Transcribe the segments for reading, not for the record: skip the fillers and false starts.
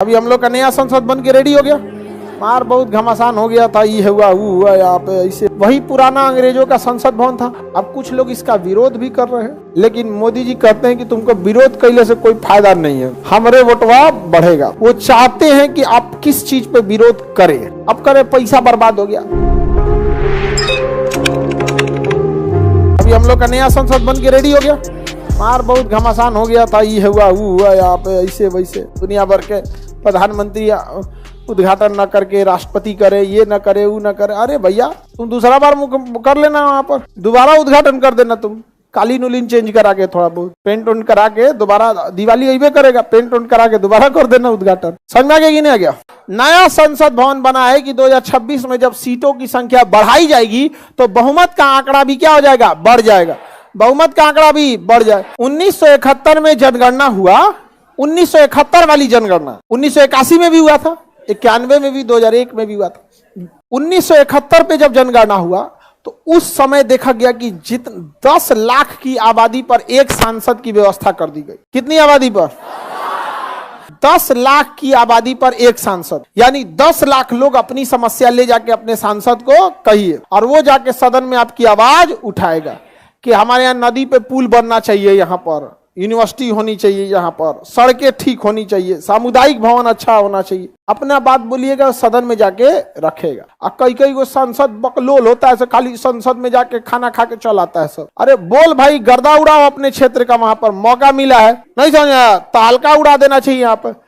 अभी हम लोग का नया संसद बन के रेडी हो गया। मार बहुत घमासान हो गया था, ये हुआ वो हुआ, यहाँ पे ऐसे वही पुराना अंग्रेजों का संसद भवन था। अब कुछ लोग इसका विरोध भी कर रहे हैं, लेकिन मोदी जी कहते हैं कि तुमको विरोध करने से कोई फायदा नहीं है, हमारे वोटवा बढ़ेगा। वो चाहते हैं कि आप किस चीज पे विरोध करें, अब करें, पैसा बर्बाद हो गया। अभी हम लोग का नया संसद बन के रेडी हो गया। मार बहुत घमासान हो गया था, ये हुआ वो हुआ, यहाँ पे ऐसे वैसे दुनिया भर के प्रधानमंत्री उद्घाटन न करके राष्ट्रपति करे, ये न करे वो न करे। अरे भैया तुम दूसरा बार कर लेना, वहां पर दोबारा उद्घाटन कर देना, तुम कालीन उलीन चेंज करा के, थोड़ा बहुत पेंट उंट करा के, दोबारा दिवाली अइबे करेगा, पेंट उंट करा के दोबारा कर देना उद्घाटन। समझ में आ गया कि नहीं आ गया? नया संसद भवन बना है कि 2026 में जब सीटों की संख्या बढ़ाई जाएगी तो बहुमत का आंकड़ा भी क्या हो जाएगा, बढ़ जाएगा। बहुमत का आंकड़ा भी बढ़ जाए। 1971 में जनगणना हुआ, 1971 वाली जनगणना 1981 में भी हुआ था, 91 में भी, 2001 में भी हुआ था। 1971 पे जब जनगणना हुआ तो उस समय देखा गया कि 10 लाख की आबादी पर एक सांसद की व्यवस्था कर दी गई। कितनी आबादी पर? 10 लाख की आबादी पर एक सांसद, यानी 10 लाख लोग अपनी समस्या ले जाके अपने सांसद को कहिए और वो जाके सदन में आपकी आवाज उठाएगा कि हमारे यहाँ नदी पे पुल बनना चाहिए, यहाँ पर यूनिवर्सिटी होनी चाहिए, यहाँ पर सड़कें ठीक होनी चाहिए, सामुदायिक भवन अच्छा होना चाहिए। अपना बात बोलिएगा, सदन में जाके रखेगा। और कई को सांसद बकलोल होता है, खाली संसद में जाके खाना खा के चल आता है सब। अरे बोल भाई, गर्दा उड़ाओ अपने क्षेत्र का, वहां पर मौका मिला है, नहीं समझा? तालका उड़ा देना चाहिए यहाँ पर।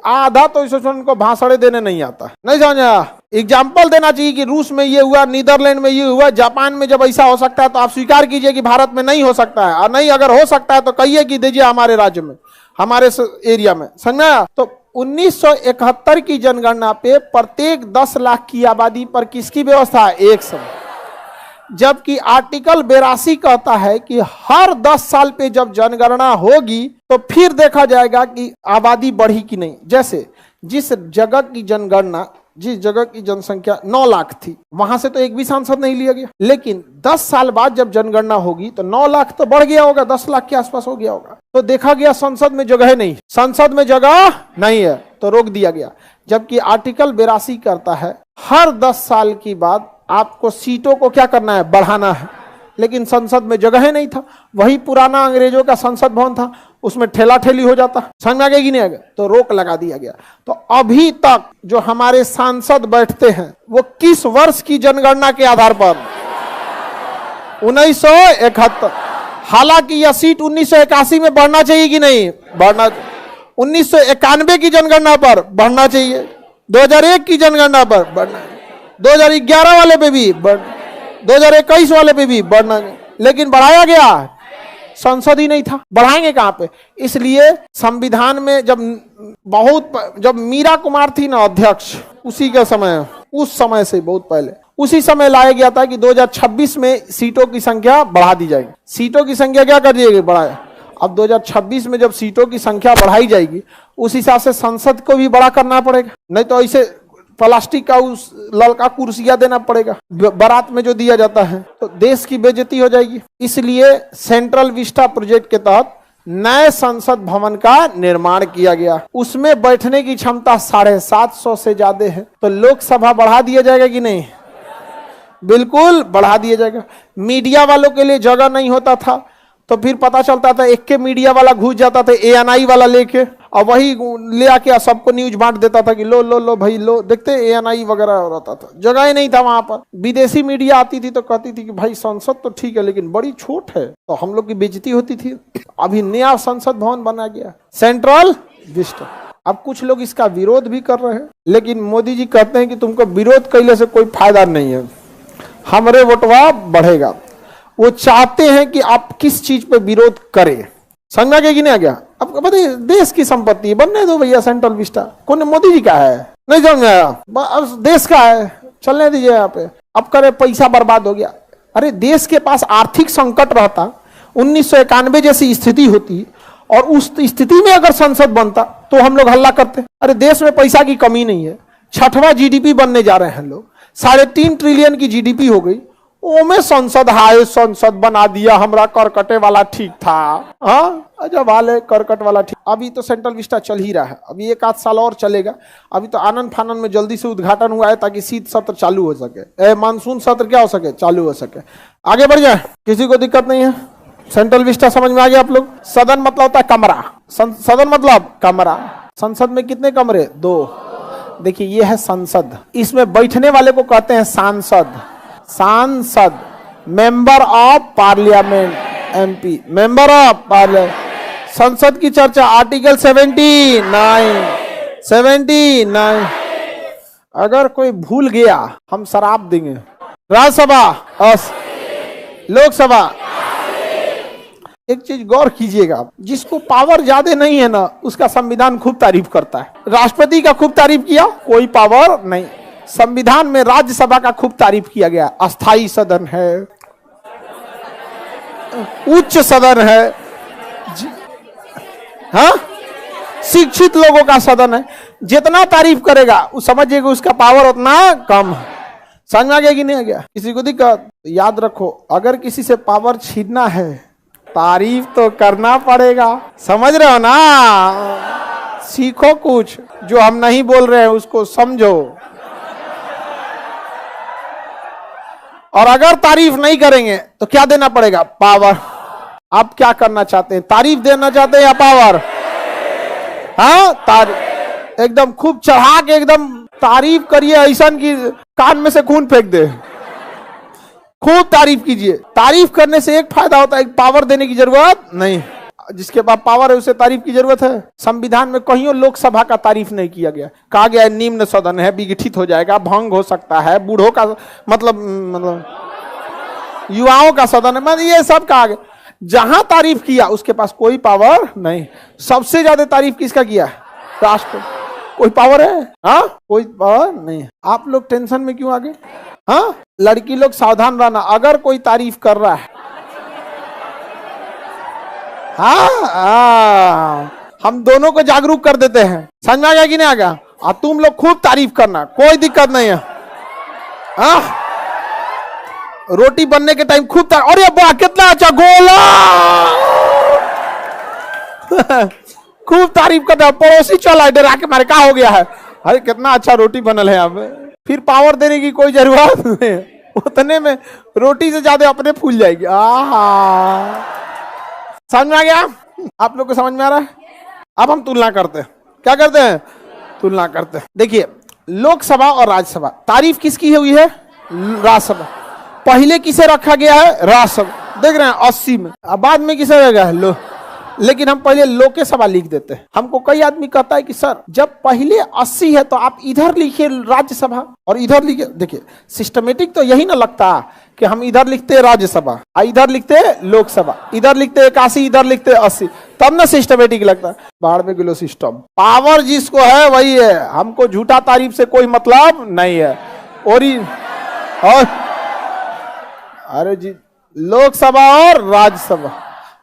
आधा तो इस उनको भाषण देने नहीं आता, नहीं समझा? एग्जाम्पल देना चाहिए कि रूस में ये हुआ, नीदरलैंड में ये हुआ, जापान में जब ऐसा हो सकता है तो आप स्वीकार कीजिए कि भारत में नहीं हो सकता है, और नहीं अगर हो सकता है तो कहिए कि दीजिए हमारे राज्य में, हमारे एरिया में। समझा? तो 1971 की जनगणना पे प्रत्येक 10 लाख की आबादी पर किसकी व्यवस्था है? एक समय। जबकि आर्टिकल 82 कहता है कि हर 10 साल पे जब जनगणना होगी तो फिर देखा जाएगा कि आबादी बढ़ी कि नहीं। जैसे जिस जगह की जनगणना, जिस जगह की जनसंख्या 9 लाख थी, वहां से तो एक भी सांसद नहीं लिया गया, लेकिन 10 साल बाद जब जनगणना होगी तो 9 लाख तो बढ़ गया होगा, 10 लाख के आसपास हो गया होगा। तो देखा गया संसद में जगह नहीं, संसद में जगह नहीं है, तो रोक दिया गया। जबकि आर्टिकल 82 करता है हर 10 साल की बाद आपको सीटों को क्या करना है, बढ़ाना है, लेकिन संसद में जगह नहीं था। वही पुराना अंग्रेजों का संसद भवन था, उसमें ठेला ठेली हो जाता। समझ में आ गया कि नहीं आ गया? तो रोक लगा दिया गया। तो अभी तक जो हमारे सांसद बैठते हैं वो किस वर्ष की जनगणना के आधार पर? 1971। हालांकि यह सीट 1981 में बढ़ना चाहिए कि नहीं बढ़ना, 1991 की जनगणना पर बढ़ना चाहिए, 2001 की जनगणना पर बढ़ना, 2011 वाले पे भी बढ़, 2021 वाले पे भी बढ़ना, लेकिन बढ़ाया गया संसद ही नहीं था, बढ़ाएंगे कहां पे? इसलिए संविधान में जब मीरा कुमार थी ना अध्यक्ष, उसी के समय, उस समय से बहुत पहले उसी समय लाया गया था कि 2026 में सीटों की संख्या बढ़ा दी जाएगी। सीटों की संख्या क्या कर दिएगी, बढ़ाया। अब 2026 में जब सीटों की संख्या बढ़ाई जाएगी उस हिसाब से संसद को भी बड़ा करना पड़ेगा, नहीं तो ऐसे प्लास्टिक का उस ललका कुर्सियां देना पड़ेगा बारात में जो दिया जाता है, तो देश की बेइज्जती हो जाएगी। इसलिए सेंट्रल विस्टा प्रोजेक्ट के तहत नए संसद भवन का निर्माण किया गया। उसमें बैठने की क्षमता 750 से ज्यादा है। तो लोकसभा बढ़ा दिया जाएगा कि नहीं? बिल्कुल बढ़ा दिया जाएगा। मीडिया वालों के लिए जगह नहीं होता था तो फिर पता चलता था एक के मीडिया वाला घुस जाता था ANI वाला लेके, और वही ले आके सबको न्यूज बांट देता था कि लो लो लो भाई लो, देखते ANI वगैरह रहता था, जगह ही नहीं था वहां पर। विदेशी मीडिया आती थी तो कहती थी कि भाई संसद तो ठीक है लेकिन बड़ी छोट है, तो हम लोग की बेइज्जती होती थी। अभी नया संसद भवन बना गया, सेंट्रल विस्टा। अब कुछ लोग इसका विरोध भी कर रहे हैं, लेकिन मोदी जी कहते हैं कि तुमको विरोध करने से कोई फायदा नहीं है, हमारे वोटवा बढ़ेगा। वो चाहते हैं कि आप किस चीज पे विरोध करें। समझ में आ गया कि नहीं आ गया? अब बताइए, देश की संपत्ति बनने दो भैया, सेंट्रल विस्टा कौन, मोदी जी का है? नहीं समझ में आया? अब देश का है, चलने दीजिए यहाँ पे। अब करे पैसा बर्बाद हो गया। अरे देश के पास आर्थिक संकट रहता, 1991 जैसी स्थिति होती, और उस स्थिति में अगर संसद बनता तो हम लोग हल्ला करते। अरे देश में पैसा की कमी नहीं है, 6वां GDP बनने जा रहे हैं लोग, 3.5 ट्रिलियन की GDP हो गई, ओमे संसद हाय संसद बना दिया, हमरा करकटे वाला ठीक था। हाँ जब वाले करकट वाला ठीक। अभी तो सेंट्रल विस्टा चल ही रहा है, अभी 1 आध साल और चलेगा। अभी तो आनंद फानन में जल्दी से उद्घाटन हुआ है ताकि शीत सत्र चालू हो सके, मानसून सत्र क्या हो सके, चालू हो सके। आगे बढ़ जाए, किसी को दिक्कत नहीं है। सेंट्रल विस्टा समझ में आ गया आप लोग। सदन मतलब होता है कमरा, सदन मतलब कमरा। संसद में कितने कमरे? 2। देखिए ये है संसद, इसमें बैठने वाले को कहते हैं सांसद। सांसद member of parliament, MP, member of parliament. संसद की चर्चा आर्टिकल 79। अगर कोई भूल गया हम शराब देंगे। राज्यसभा, लोकसभा। एक चीज गौर कीजिएगा, जिसको पावर ज्यादा नहीं है ना, उसका संविधान खूब तारीफ करता है। राष्ट्रपति का खूब तारीफ किया, कोई पावर नहीं। संविधान में राज्यसभा का खूब तारीफ किया गया, अस्थाई सदन है, उच्च सदन है, हाँ शिक्षित लोगों का सदन है। जितना तारीफ करेगा वो समझिएगा उसका पावर उतना कम है। समझ में आ गया कि नहीं आ गया? किसी को दिक्कत? याद रखो, अगर किसी से पावर छीनना है तारीफ तो करना पड़ेगा। समझ रहे हो ना? सीखो कुछ, जो हम नहीं बोल रहे हैं उसको समझो। और अगर तारीफ नहीं करेंगे तो क्या देना पड़ेगा? पावर। आप क्या करना चाहते हैं, तारीफ देना चाहते हैं या पावर? हाँ तारीफ, एकदम खूब चढ़ा के एकदम तारीफ करिए, ऐसा कि कान में से खून फेंक दे। खूब तारीफ कीजिए। तारीफ करने से एक फायदा होता है, पावर देने की जरूरत नहीं। जिसके पास पावर है उसे तारीफ की जरूरत है। संविधान में कहीं लोकसभा का तारीफ नहीं किया गया। कहा गया है निम्न सदन है, विघटित हो जाएगा, भंग हो सकता है, बूढ़ों का मतलब युवाओं का सदन है, मतलब ये सब कहा गया। जहां तारीफ किया उसके पास कोई पावर नहीं। सबसे ज्यादा तारीफ किसका किया? राष्ट्र। कोई पावर है? हाँ कोई पावर नहीं है। आप लोग टेंशन में क्यों आ गए? हाँ लड़की लोग सावधान रहना, अगर कोई तारीफ कर रहा है, हाँ हम दोनों को जागरूक कर देते हैं। समझ में आ गया कि नहीं आ गया? और तुम लोग खूब तारीफ करना, कोई दिक्कत नहीं है। हाँ रोटी बनने के टाइम खूब अरे वाह कितना अच्छा गोला खूब तारीफ करता है। पड़ोसी चला डरा के मारे, क्या हो गया है? अरे कितना अच्छा रोटी बनल है। यहाँ पे फिर पावर देने की कोई जरूरत नहीं, उतने में रोटी से ज्यादा अपने फूल जाएगी। समझ में आ गया? आप लोग को समझ में आ रहा है? अब हम तुलना करते हैं। क्या करते हैं? तुलना करते हैं। देखिए लोकसभा और राज्यसभा, तारीफ किसकी हुई है? राज्यसभा। पहले किसे रखा गया है? राज्यसभा। देख रहे हैं 80 में, अब बाद में किसे रखा है? लेकिन हम पहले लोकसभा लिख देते हैं। हमको कई आदमी कहता है कि सर जब पहले 80 है तो आप इधर लिखिए राज्यसभा और इधर लिखिए। देखिए सिस्टमेटिक तो यही ना लगता कि हम इधर लिखते राज्यसभा, इधर लिखते लोकसभा, इधर लिखते 81, इधर लिखते 80, तब ना सिस्टमेटिक लगता। बाहर में गिलो सिस्टम। पावर जिसको है वही है, हमको झूठा तारीफ से कोई मतलब नहीं है। और अरे जी लोकसभा और राज्यसभा,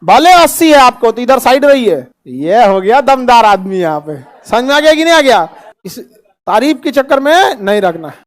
भले 80 है आपको तो इधर साइड रही है। ये हो गया दमदार आदमी यहाँ पे। समझ में आ गया कि नहीं आ गया? इस तारीफ के चक्कर में नहीं रखना है।